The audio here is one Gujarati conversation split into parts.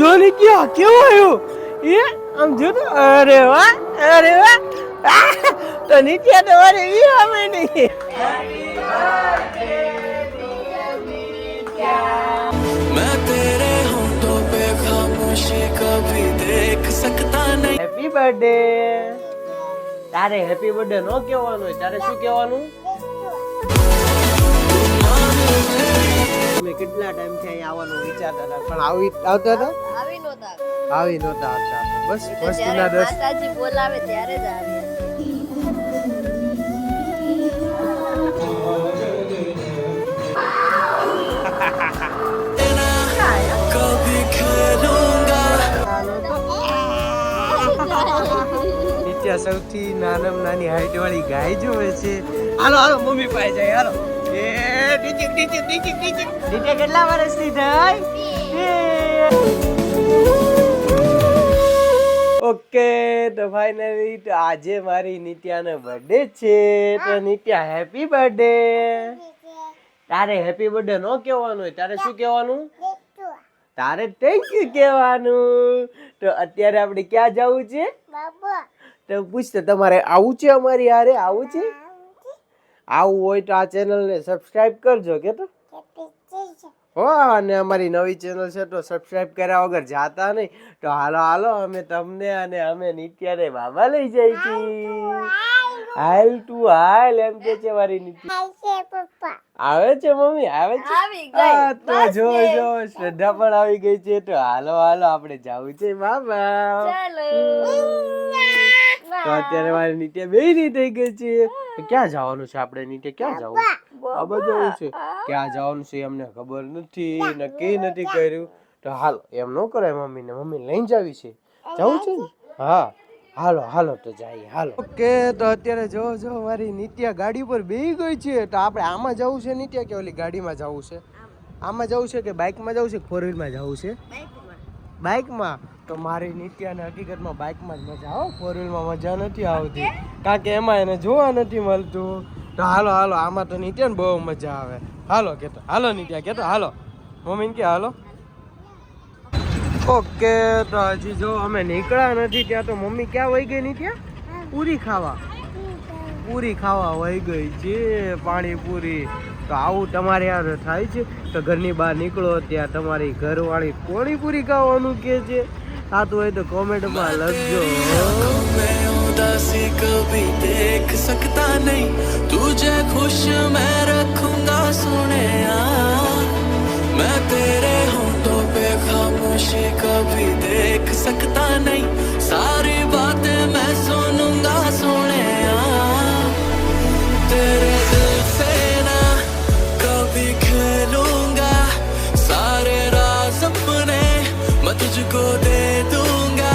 જો ને ક્યાં કેવો આવ્યો એ આમ જો તો અરે વાહ તો નિત્યા તમારે ઈ અમે નહીં मैं तेरे होंठों पे खामोशी कभी देख सकता नहीं। હેપી બર્થડે તારે હેપી બર્થડે નો કહેવાનું હોય તારે શું કહેવાનું મેં કેટલા ટાઈમ થી અહીં આવવાનું વિચારતા હતા પણ આવતા હતા આવી નહોતા આવતા બસ મસ્તીના દસ માતાજી બોલાવે ત્યારે જ આવે कभी खेलूंगा। નિત્યા સૌથી નાની હાઈટ વાળી ગાય જોવે છે હાલો હાલો મમ્મી પાસે જાય હાલો એ નીચે કેટલા વર્ષની થઈ ઓકે તો ફાઇનલી તો આજે મારી નિત્યાનો બર્થડે છે તો નિત્યા હેપી બર્થડે તારે હેપી બર્થડે નો કહેવાનું હોય તારે શું કહેવાનું તારે થેન્ક યુ કહેવાનું તો અત્યારે આપણે ક્યાં જવું છે તો પૂછતો તમારે આવું છે અમારી હારે આવું છે આવું હોય તો આ ચેનલને સબસ્ક્રાઇબ કરજો કે તો હો અને અમારી નવી ચેનલ છે તો સબસ્ક્રાઇબ કર્યા વગર જાતા નહીં તો હાલો હાલો અમે તમને અને અમે નિત્યાને બાબા લઈ જઈ છીએ હાલ તું હાલ એમ કે છે મારી નિત્યા આવે છે મમ્મી આવે છે તો જો શ્રદ્ધા પણ આવી ગઈ છે તો હાલો હાલો આપણે જવું છે બાબા તો અત્યારે મારી નિત્યા બેય થઈ ગઈ છે ક્યાં જવાનું છે આપણે નિત્યા ક્યાં જવું બાબા જવું છે ક્યાં જવાનું છે અમને ખબર નથી નક્કી નથી કર્યું તો હાલો એમ ન કરાય મમ્મીને મમ્મી લઈને જાવી છે જવું છે ને હા હાલો હાલો તો જઈએ હાલો ઓકે તો અત્યારે જો મારી નિત્યા ગાડી પર બેહી ગઈ છે તો આપણે આમાં જવું છે નિત્યા કે ઓલી ગાડીમાં જવું છે આમાં જવું છે કે બાઇકમાં જવું છે કે 4 વ્હીલમાં જવું છે બાઇકમાં તો મારી નિત્યાને હકીકતમાં બાઇકમાં જ મજા આવે 4 વ્હીલમાં મજા નથી આવતી કારણ કે એમાં એને જોવા નથી મળતું તો હાલો હાલો આમાં તો નિત્યાને બહુ મજા આવે હાલો કેતો હાલો નિત્યા કેતો હાલો મમ્મીને કે હાલો ઓકે તો હજી જો અમે નીકળ્યા નથી ત્યાં તો મમ્મી ક્યાં વહી ગઈ નિત્યા પૂરી ખાવા વહી ગઈ છે પાણીપુરી તો આવું તમારે યાર થાય છે તો ઘરની બહાર નીકળો ત્યાં તમારી ઘરવાળી પાણીપુરી ખાવાનું કે છે થતું હોય તો કોમેન્ટમાં લખજો मैं उदासी कभी देख सकता नहीं तुझे खुश मैं रखूंगा सुने मैं तेरे होंठों पे खामोशी कभी देख सकता नहीं सारी बातें मैं सुनूंगा सुने तेरे दिल से ना कभी खेलूंगा सारे राज अपने मैं तुझको दे दूंगा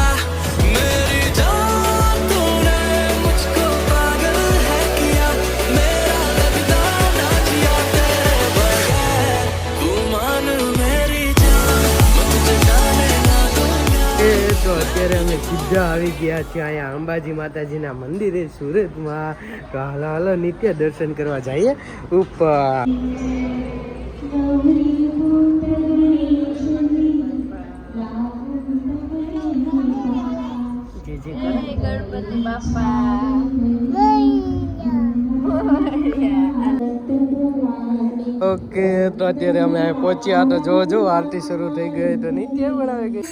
मेरी जान तूने मुझको पागल है किया मेरा लगता ना जिया तेरे बगैर तू मान मेरी जान मैं तुझे जाने ना दूंगा એ તો અત્યારે અમે સીધા આવી ગયા છીએ અહીંયા અંબાજી માતાજીના મંદિરે સુરતમાં તો હાલો હાલો નિત્ય દર્શન કરવા જઈએ ઉપર ગણપતિ બાપા ઓકે તો અત્યારે અમે અહીં પહોંચ્યા તો જો આરતી શરૂ થઈ ગઈ તો નિત્ય પણ આવી ગઈ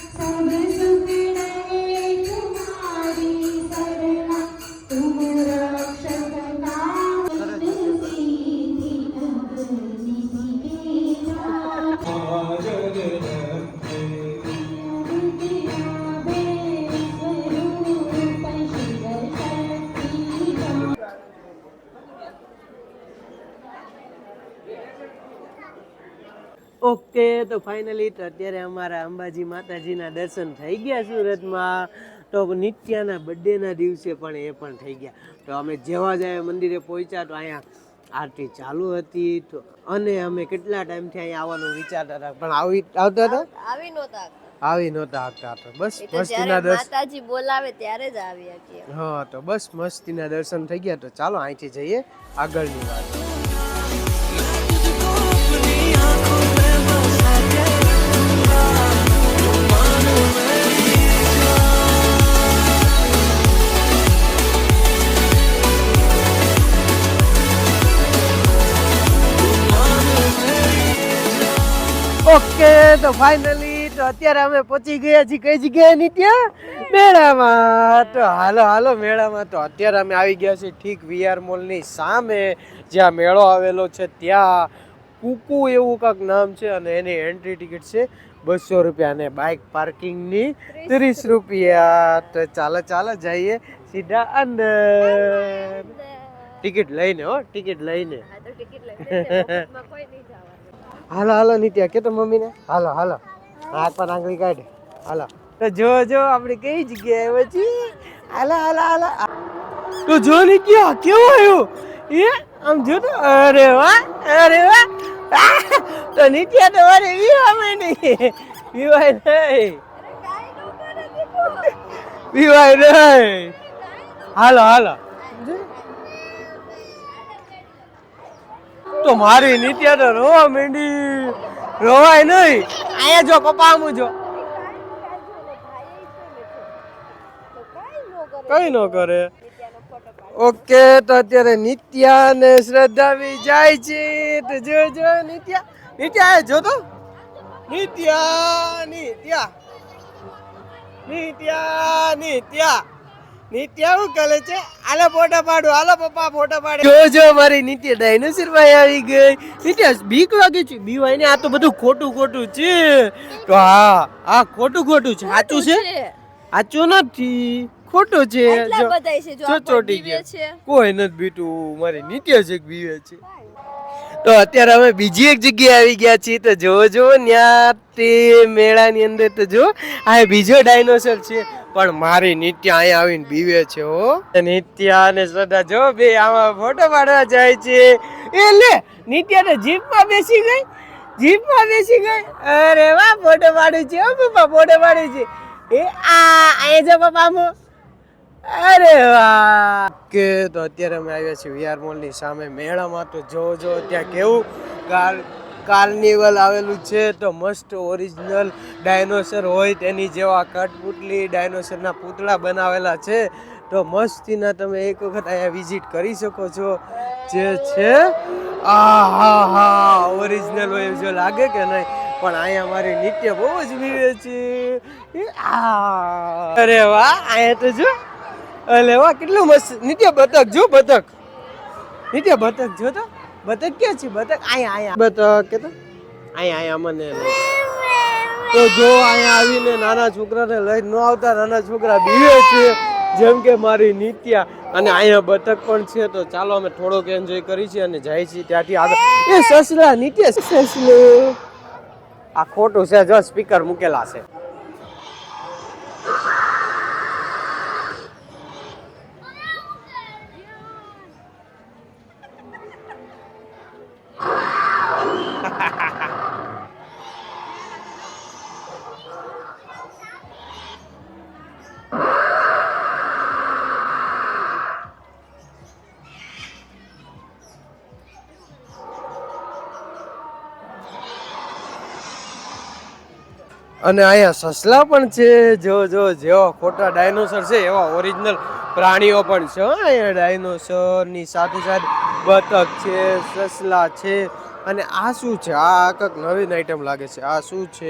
ઓકે તો ફાઇનલી તો અત્યારે અમારા અંબાજી માતાજીના દર્શન થઈ ગયા સુરતમાં તો નિત્યાના બર્થડેના દિવસે પણ એ પણ થઈ ગયા તો અમે જેવા જાય મંદિરે પહોંચ્યા તો અહીંયા આરતી ચાલુ હતી તો અને અમે કેટલા ટાઈમથી અહીંયા આવવાનું વિચારતા હતા પણ આવતા હતા આવી નહોતા આવતા તો બસ મસ્તીના દર્શન માતાજી બોલાવે ત્યારે જ આવી શકીએ હા તો બસ મસ્તીના દર્શન થઈ ગયા તો ચાલો અહીંથી જઈએ આગળની વાત अपनी आंखों में बसा के तू मान તો ફાઇનલી તો અત્યારે અમે પહોંચી ગયા છીએ કઈ જગ્યાએ નિત્યા મેળામાં. તો હાલો હાલો મેળામાં. તો અત્યારે અમે આવી ગયા છીએ ઠીક VR મોલની સામે જ્યાં મેળો આવેલો છે ત્યાં. કુકુ એવું કાંક નામ છે અને એની એન્ટ્રી ટિકિટ છે 200 રૂપિયા અને બાઇક પાર્કિંગની 30 રૂપિયા. તો ચાલો ચાલો જઈએ સીધા અંદર. ટિકિટ લઈને હો, ટિકિટ લઈને. હાલો હાલો નિત્યા કે તો મમ્મીને હાલો હાલો હાથ પર આંગળી કાઢે હાલો. તો જો જો આપણે કઈ જગ્યાએ આવ્યા છીએ. હાલો હાલો હાલો. તો જો નિત્યા કેવું આવ્યું એ આમ જો તો. અરે વાહ અરે વાહ. તો નિત્યા તો મારે વિવાહ નહીં વિવાહ નહીં વિવાહ નહીં. હાલો હાલો. તો મારી નિત્યા તો રોવા માંડી. રોવાય નહીં. અહીંયા જો પપ્પા આમ જો કઈ ન કરે. ઓકે તો અત્યારે નિત્યા ને શ્રદ્ધા બી જાય છે. તો જો જો નિત્યા નિત્યા જો તો નિત્યા નિત્યા નિત્યા નિત્યા નિત્યા શું કરે છે. હાલો ફોટા પાડો હાલો પપ્પા ફોટા પાડે. જો જો મારી નિત્યા ડાયનોસર ભાઈ આવી ગઈ. નિત્યા બીક લાગે છે બીવાય ને. આ તો બધું ખોટું ખોટું છે. તો હા હા ખોટું ખોટું છે. સાચું છે સાચું નથી ખોટું છે. જો ચોટી ગયા કોઈ નથી બીટું. મારી નિત્યા છે બીવે છે. તો અત્યારે અમે બીજી એક જગ્યાએ આવી ગયા છીએ. તો જો જો ન્યા તે મેળાની અંદર તો જો આ બીજો ડાયનોસર છે પણ મારી નિત્યા અહીંયા આવીને બીવે છે હો. નિત્યા અને શ્રદ્ધા જો બે આમાં ફોટો પાડવા જાય છે. એ લે નિત્યા તો જીપમાં બેસી ગઈ. જીપમાં બેસી ગઈ. અરે વાહ ફોટો પાડે છે હો પપ્પા ફોટો પાડે છે. એ આ જો પપ્પા આમ. અરે વાહ. કે તો અત્યારે અમે આવ્યા છીએ VR મોલની સામે મેળામાં. તો જો જો ત્યાં કેવું કાર્નિવલ આવેલું છે. તો મસ્ત ઓરિજિનલ ડાયનોસર હોય તેની જેવા કઠપુતલી ડાયનોસરના પૂતળા બનાવેલા છે. તો મસ્તીના તમે એક વખત અહીંયા વિઝિટ કરી શકો છો. જે છે હા હા ઓરિજિનલ હોય જો લાગે કે નહીં. પણ અહીંયા મારી નિત્ય બહુ જ વિવે છે. અરે વાહ અહીંયા તો જો અલે વાહ કેટલું મસ્ત. નિત્ય બતક જો બતક. નિત્ય બતક જો તો બતક ક્યાં છે. બતક અહીંયા અહીંયા બતક કે તો અહીંયા અહીંયા મને. તો જો અહીંયા આવીને નાના છોકરાને લઈને ન આવતા. નાના છોકરા બીવે છે જેમ કે મારી નિત્યા. અને અહીંયા બતક પણ છે. તો ચાલો અમે થોડોક એન્જોય કરી છીએ અને જાય છીએ ત્યાંથી આગળ. એ સસલા નિત્ય સસલું. આ ખોટું છે જો સ્પીકર મૂકેલા છે. અને અહીંયા સસલા પણ છે. જો જો જેવા ખોટા ડાયનોસર છે એવા ઓરિજિનલ પ્રાણીઓ પણ છે. અહીંયા ડાયનોસરની સાથે સાથે બતક છે સસલા છે. અને આ શું છે. આ કંઈક નવીન આઈટમ લાગે છે. આ શું છે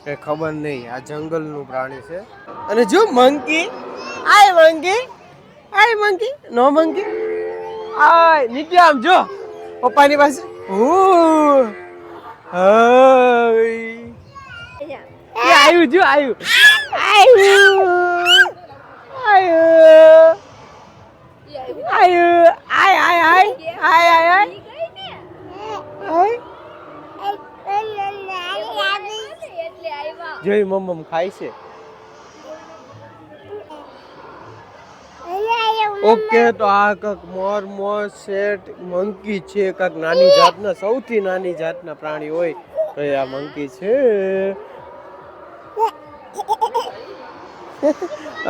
એ ખબર નહીં. આ જંગલનું પ્રાણી છે. અને જો મંકી. આય મંકી. આય મંકી. નો મંકી. આય નિત્યા આમ જો પપ્પાની પાસે. આવ્યું જો આવ્યું આવ્યું આવ્યું આય આય આય આય આય આય જોઈ મમ્મ ખાય છે. ઓકે તો આ કાંક મોર સેટ મંકી છે. કાંક નાની જાતના સૌથી નાની જાતના પ્રાણી હોય તો આ મંકી છે.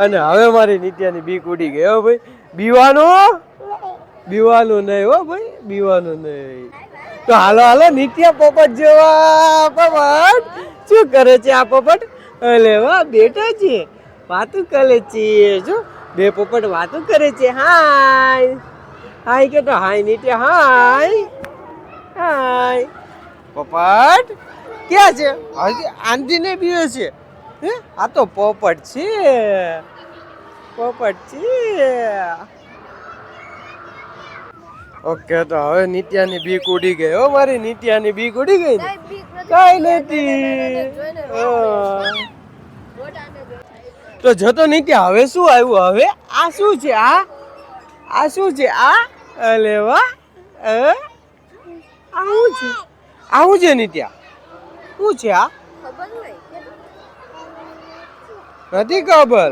અને હવે મારી નિત્યાની બીક ઉડી ગઈ હો ભાઈ. બીવાનું નહીં હો ભાઈ બીવાનું નહીં. તો હાલો હાલો નિત્યા પોપટ જેવા. પોપટ શું કરે છે આ પોપટ. અલે વાહ બેટા છે વાતું કરે છે. જો બે પોપટ વાતું કરે છે. હાય હાય કે તો હાય નિત્યા હાય હાય પોપટ ક્યાં છે હજી આંધી ને બીવે છે હે આ તો પોપટ છે પોપટ છે ઓકે તો હવે નિત્યાની બીક ઉડી ગઈ હો મારી નિત્યાની બીક ઉડી ગઈ ને કઈ નથી તો જતો નિત્યા હવે શું આવ્યું હવે આ શું છે આ શું છે આ અલે વાહ આવું છે આવું છે નિત્યા શું છે આ નથી ખબર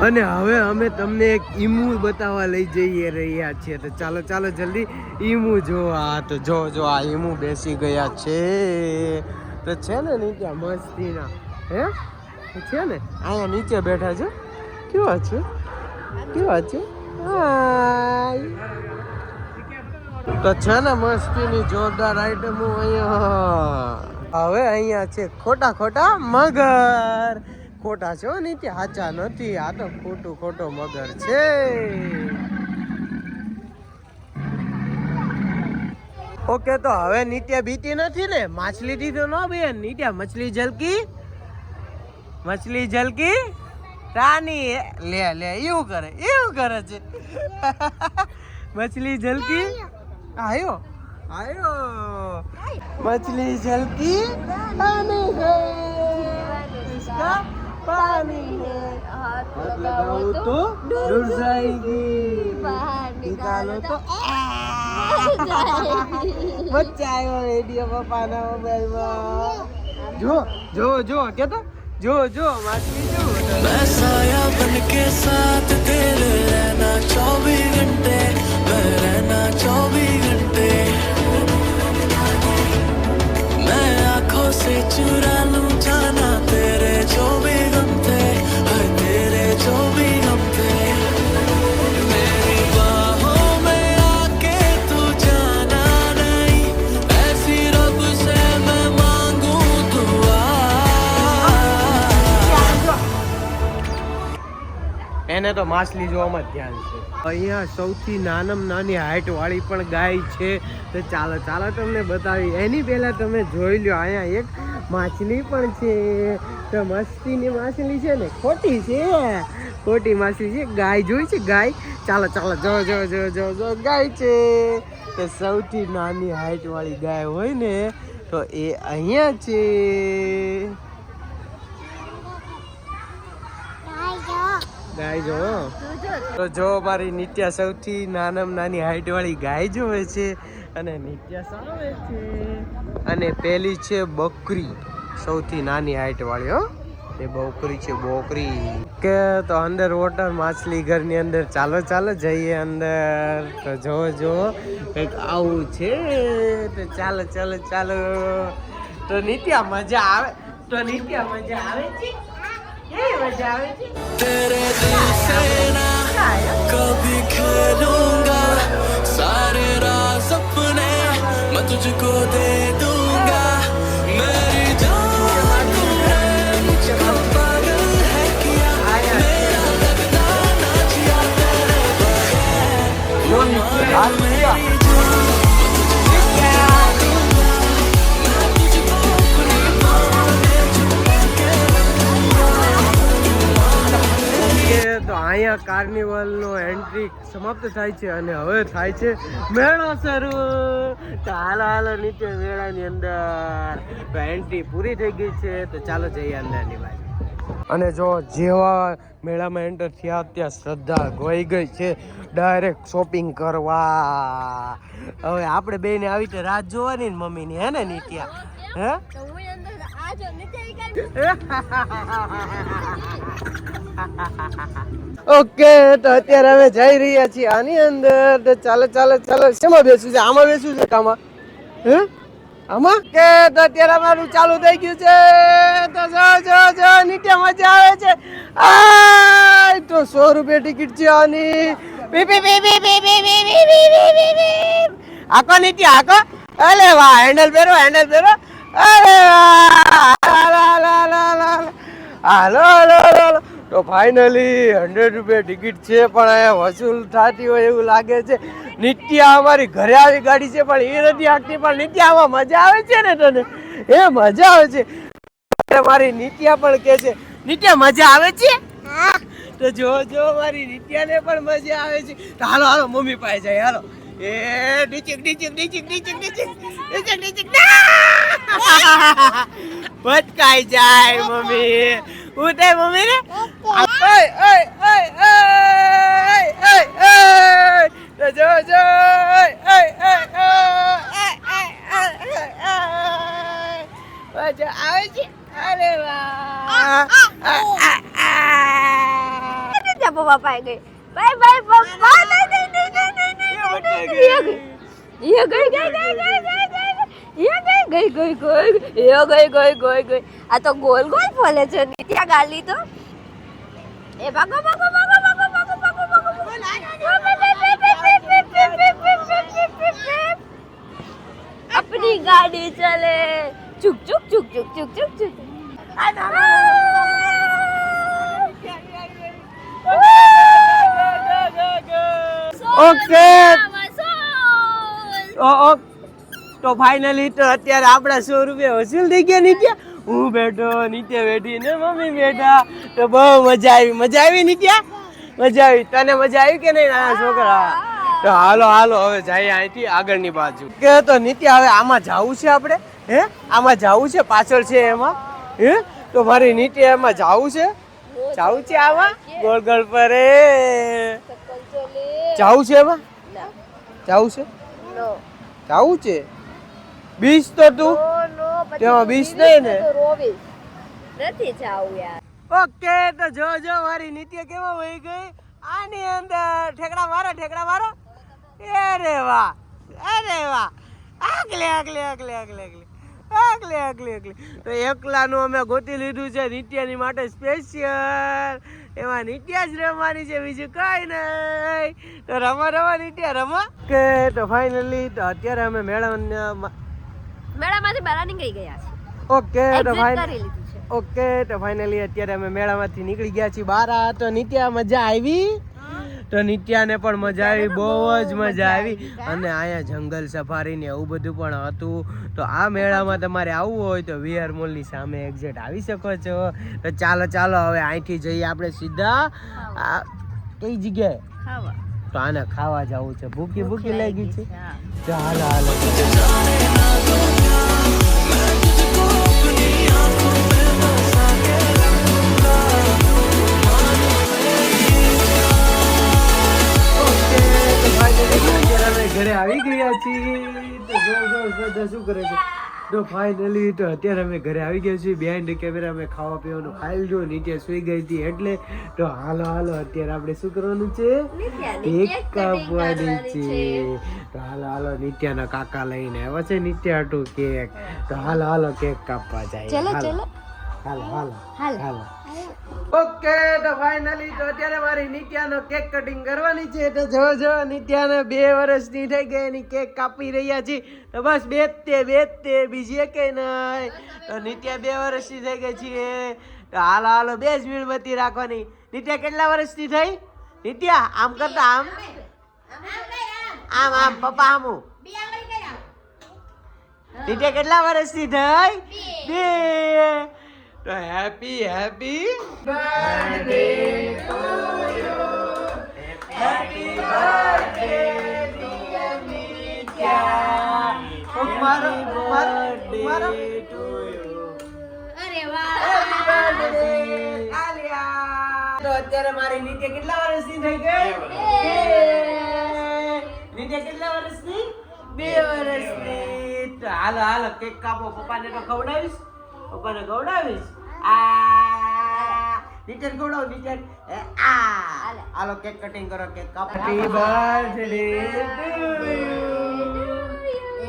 અને હવે અમે તમને એક ઈમુ બતાવવા લઈ જઈએ રહ્યા છીએ તો ચાલો ચાલો જલ્દી ઈમુ જો આ તો જો જો આ ઈમુ બેસી ગયા છે તો છે ને નીચે મસ્તીના હે છે ને અહીંયા નીચે બેઠા છે કેવા છે કેવા છે તો છે ને મસ્તીની જોરદાર આઈટમો અહીંયા હવે અહીંયા છે ખોટા ખોટા મગર ખોટા છે નીચે સાચા નથી આ તો ખોટું ખોટો મગર છે ઓકે તો હવે નિત્યા બીતી નથી ને માછલી થી તો ન બેન નિત્યા મછલી જલકી રાની લે લે એવું કરે છે મછલી જલકી આયો આયો मछली जल की पानी है इसका पानी है हाथ लगाओ तो डूब जाएगी निकालो तो बच्चा आयो रेडियो पर पाना मोबाइल में जो जो जो क्या था जो जो मछली जो मैं साया बन के साथ तेरे रहना 24 घंटे मैं रहना 24 घंटे मैं आँखों से चुरा लूं जाना तेरे जो भी गम थे हाय तेरे जो भी गम थे मेरी बाहों में आके तू जाना नहीं ऐसी रब से मैं मांगू दुआ એને તો માછલી જોવામાં ધ્યાન છે અહીંયા સૌથી નાનામાં નાની હાઈટ વાળી પણ ગાય છે તો ચાલો ચાલો તમને બતાવી એની પહેલા તમે જોઈ લો અહીંયા એક માછલી પણ છે તો મસ્તીની માછલી છે ને ખોટી માછલી છે ગાય જોઈ છે ગાય ચાલો ચાલો જો જો જો જો જો ગાય છે તો સૌથી નાની હાઈટ વાળી ગાય હોય ને તો એ અહીંયા છે ગાય જો તો જો મારી નિત્યા સૌથી નાનામાં નાની હાઈટ વાળી ગાય જોવે છે અને નિત્યા સામે છે અને પેલી છે બકરી સૌથી નાની હાઈટ વાળી હો એ બકરી છે બોકરી કે તો અંડર વોટર માછલી ઘરની અંદર ચાલો ચાલો જઈએ અંદર તો જો જો કંઈક આવું છે તો ચાલો ચાલો ચાલો તો નિત્યા મજા આવે છે तेरे दिल से ना कभी खेलूंगा सारे राज अपने मैं तुझको दे दूंगा मेरी जान तू है मुझको पागल है किया मेरा लगता ना जिया तेरे बगैर मेरी जान તો અહીંયા કાર્નિવલ નો એન્ટ્રી સમાપ્ત થાય છે અને હવે થાય છે મેળો શરૂ તો હાલો હાલો નીચે મેળાની અંદર તો એન્ટ્રી પૂરી થઈ ગઈ છે તો ચાલો જઈએ અંદરની બાજુ અને જો જેવા મેળામાં એન્ટર થયા ત્યાં શ્રદ્ધા ગોઈ ગઈ છે ડાયરેક્ટ શોપિંગ કરવા હવે આપણે બેને આવી રીતે રાત જોવાની ને મમ્મીની હે ને નિત્યા હે ઓકે તો અત્યારે અમે જઈ રહ્યા છીએ આની અંદર તો ચાલો ચાલો ચાલો શેમાં બેસવું છે આમાં બેસવું છે કામાં હે આમાં કે તો અત્યારે અમારું ચાલુ થઈ ગયું છે તો જો જો જો નીચે મજા આવે છે આ તો 100 રૂપિયા ટિકિટ છે આની પી પી પી પી પી પી પી પી પી આકો નીચે આકો અલે વાહ હેન્ડલ પહેરો અરે વાહ હાલો હાલો હાલો તો ફાઇનલી 100 રૂપિયા ટિકિટ છે પણ અહીંયા વસૂલ થતી હોય એવું લાગે છે. નિત્યા અમારી ઘરે આવી ગાડી છે પણ એ નથી આખતી. પણ નિત્યા આમાં મજા આવે છે ને તને? એ મજા આવે છે. મારી નિત્યા પણ કે છે નિત્યા મજા આવે છે. તો જો મારી નિત્યાને પણ મજા આવે છે. તો હાલો હાલો મમ્મી પાસે જાય હાલો. એ ડીચક ભટકાઈ જાય મમ્મી. હું થાય મમ્મી ને જો આવે છે. અરે વાહ પપ્પા ગઈ બાય બાય પપ્પા ગઈ. આ તો ગોલ ગોલ ફોલે છે નિત્યા ગાલી તો. એ ભાગો ભાગો ભાગો ભાગો ભાગો ભાગો ભાગો. अपनी गाड़ी चले चुक चुक चुक चुक चुक चुक चुक. ઓકે તો ફાઇનલી તો અત્યારે આપણા 100 રૂપિયા વસૂલ થઈ ગયા. નિત્યા હું બેઠો, નિત્યા બેઠી ને મમ્મી બેઠા. તો બહુ મજા આવી નિત્યા? મજા આવી. તને મજા આવી કે નહીં નાના છોકરા? તો હાલો હાલો હવે જઈએ અહીંથી આગળની બાજુ. કે તો નિત્યા હવે આમાં જવું છે આપણે? હે આમાં જવું છે? પાછળ છે એમાં? હે તો મારી નિત્યા એમાં જવું છે આમાં ગોળ ગોળ પર જવું છે એમાં? જવું છે જવું છે. બીસ તો તું તેમાં બીસ નહીં ને? નથી જાવું યાર. ઓકે તો જો મારી નિત્યા કેવા વહી ગઈ આની અંદર. ઠેકડા મારો. અરે વાહ આગલે. તો એકલાનું અમે ગોતી લીધું છે નિત્યાની માટે સ્પેશિયલ. એમાં નિત્યા જ રમવાની છે, બીજું કઈ નહીં. તો રમા નિત્યા રમા. કે તો ફાઇનલી તો અત્યારે અમે મેળામાંથી બહાર નીકળી ગયા છે. ઓકે તો લીધું છે. ઓકે તો ફાઇનલી અત્યારે અમે મેળામાંથી નીકળી ગયા છીએ બહાર. તો નિત્યા મજા આવી? તો નિત્યાને પણ મજા આવી, બહુ જ મજા આવી. અને અહીંયા જંગલ સફારી ને એવું બધું પણ હતું. તો આ મેળામાં તમારે આવવું હોય તો વીઆર મોલની સામે એક્ઝેક્ટ આવી શકો છો. તો ચાલો હવે અહીંથી જઈએ આપણે સીધા કઈ જગ્યાએ? ખાવા. તો આને ખાવા જવું છે. ભૂખી લાગી છે. ચાલો ઘરે આવી ગયા છીએ. તો જો શું કરે છે? તો ફાઇનલી તો અત્યારે અમે ઘરે આવી ગયા છીએ. બિહાઇન્ડ કેમેરા અમે ખાવા પીવાનું ખાઈ લીધું. નીચે સુઈ ગઈ હતી એટલે. તો હાલો અત્યારે આપણે શું કરવાનું છે? કેક કાપવાની છે. તો હાલો નિત્યાના કાકા લઈને આવ્યા છે નિત્યા હાટુ કેક. તો હાલો કેક કાપવા જાય. હાલો. ઓકે તો ફાઇનલી તો અત્યારે મારી નિત્યાનો કેક કટિંગ કરવાની છે. તો જો નિત્યાને 2 વર્ષની થઈ ગઈ એની કેક કાપી રહ્યા છીએ. તો બસ બેસતે બીજી એકે નહીં. તો નિત્યા 2 વર્ષની થઈ ગઈ છે. તો હાલો 2 જ મીણબત્તી રાખવાની. નિત્યા કેટલા વર્ષની થઈ? નિત્યા આમ કરતા આમ પપ્પા આમું. નિત્યા કેટલા વર્ષની થઈ? 2. તો happy birthday to you. Happy birthday dear Nitya. મારો ટુ યુ. અરે વાહ. Happy birthday Alia. તો અત્યારે મારી નિત્યા કેટલા વર્ષની થઈ ગઈ? 2. નિત્યા કેટલા વર્ષની? 2 વર્ષની. તો હાલો કેક કાપો. પપ્પાને તો ખવડાવીશ. નીચે ખવડાવ નીચે. હાલો કેક કટિંગ કરો. કેક કાપો. Happy birthday to you.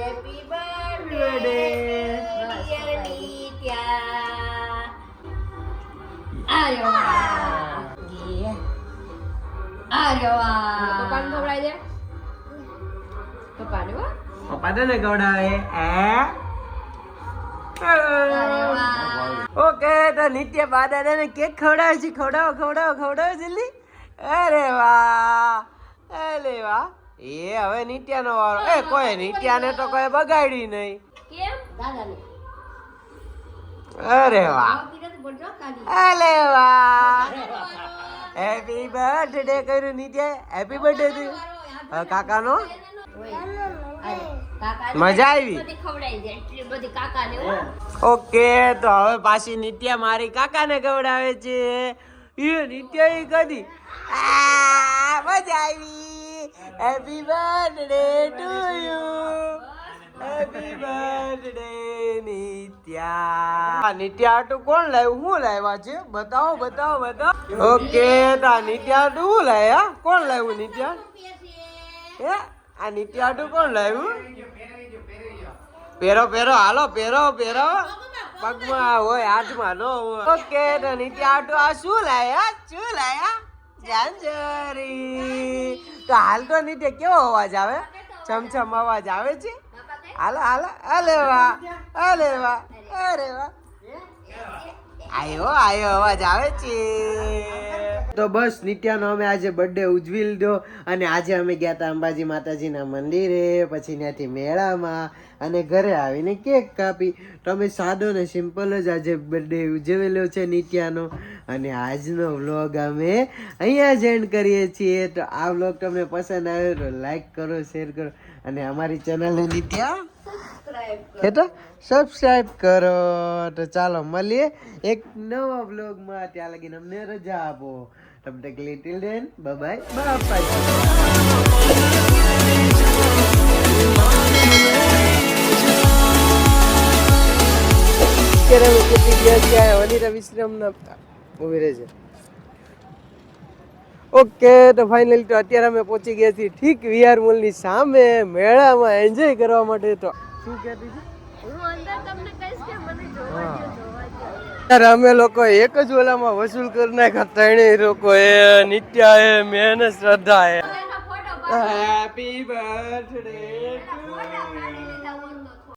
Happy birthday dear Nitya. આર્યો પપ્પાને ખવડાવી દે. પપ્પાને ને ખવડાવે. ઓકે તો નિત્ય બા દાદાને કેક ખવડાવે છે. ખવડાવો જલ્દી. અરે વાહ. એ હવે નિત્યાનો વારો. કોઈ નિત્યાને તો કોઈ બગાડી નહીં. અરે વાહ. હેપી બર્થડે કર્યું નિત્ય. હેપી બર્થડે કાકાનો. મજા આવી. ઓકે તો હવે પાછી નિત્યા મારી કાકાને ખવડાવે છે. એ નિત્ય એ કદી મજા આવી. Happy birthday to you. Happy birthday નિત્યા. નિત્યા હાટુ કોણ લાવ્યું? હું લાવ્યા છે? બતાવો. ઓકે તો નિત્યા હાટુ હું લાવ્યા? કોણ લાવ્યું નિત્યા? હે આ નિત્યા હાટુ કોણ લાવ્યું? પહેરો હાલો પહેરો પગમાં હોય હાથમાં નો હોય. ઓકે તો નિત્યા હાટુ આ શું લાયા? જાંજરી. તો હાલ તો નિત્ય કેવો અવાજ આવે? છમછમ અવાજ આવે છે. હાલો. અરે વાહ. આયો અવાજ આવે છે. તો બસ નિત્યાનો અમે આજે બર્થડે ઉજવી લીધો અને આજે અમે ગયા હતા અંબાજી માતાજીના મંદિરે, પછી ત્યાંથી મેળામાં અને ઘરે આવીને કેક કાપી. તો અમે સાદો ને સિમ્પલ જ આજે બર્થડે ઉજવેલો છે નિત્યાનો. અને આજનો વ્લોગ અમે અહીંયા જ એન્ડ કરીએ છીએ. તો આ વ્લોગ તમને પસંદ આવ્યો તો લાઈક કરો, શેર કરો અને અમારી ચેનલને નિત્યા સબસ્ક્રાઈબ કરો. તો ચાલો મળીએ એક નવા વ્લોગમાં. ત્યાં લગીને અમને રજા આપો. તબ તક લે till then bye bye. Okay તો ફાઇનલી તો અત્યારે અમે પહોંચી ગયા છીએ ઠીક વીઆર મોલ ની સામે મેળામાં એન્જોય કરવા માટે. તો શું કહેતી છે? અમે લોકો એક જ ઓલામાં વસૂલ કરી નાખ્યા. ત્રણેય લોકો નિત્યા મેં શ્રદ્ધા. Happy birthday